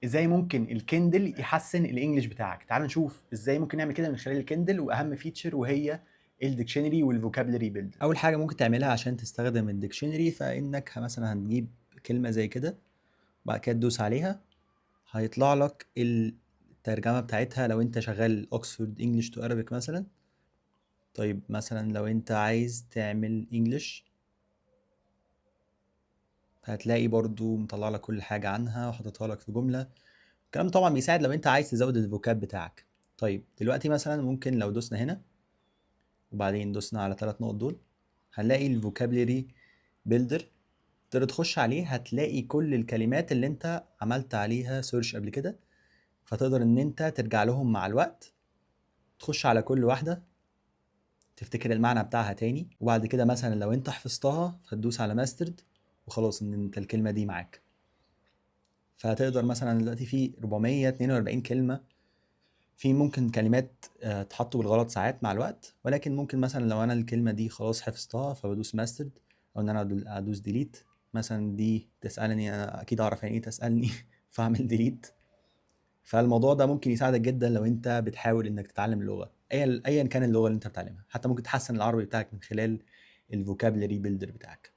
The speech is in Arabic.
ازاي ممكن الكندل يحسن الانجليش بتاعك؟ تعال نشوف ازاي ممكن نعمل كده من خلال الكندل، واهم فيتشر وهي الديكشنري والفوكابلري بيلدر. اول حاجه ممكن تعملها عشان تستخدم الديكشنري، فانك مثلا هتجيب كلمه زي كده وبعد كده تدوس عليها، هيطلع لك الترجمه بتاعتها لو انت شغال اوكسفورد انجلش تو Arabic مثلا. طيب مثلا لو انت عايز تعمل انجلش، هتلاقي برضو مطلع لك كل حاجه عنها وحاططها لك في جمله. الكلام طبعا بيساعد لو انت عايز تزود الفوكاب بتاعك. طيب دلوقتي مثلا ممكن لو دوسنا هنا وبعدين دوسنا على 3 نقط دول، هنلاقي الفوكابلري بيلدر. تقدر تخش عليه، هتلاقي كل الكلمات اللي انت عملت عليها سيرش قبل كده، فتقدر ان انت ترجع لهم مع الوقت، تخش على كل واحدة تفتكر المعنى بتاعها تاني، وبعد كده مثلا لو انت حفظتها فتدوس على ماسترد وخلاص ان انت الكلمة دي معاك. فهتقدر مثلا دلوقتي في 442 كلمة، في ممكن كلمات تحط بالغلط ساعات مع الوقت، ولكن ممكن مثلا لو انا الكلمه دي خلاص حفظتها فبدوس ماسترد، او ان انا ادوس ديليت. مثلا دي تسالني، انا اكيد اعرف يعني ايه تسالني فاعمل ديليت. فالموضوع ده ممكن يساعدك جدا لو انت بتحاول انك تتعلم اللغه، ايا كان اللغه اللي انت بتتعلمها. حتى ممكن تحسن العربي بتاعك من خلال الفوكابلري بيلدر بتاعك.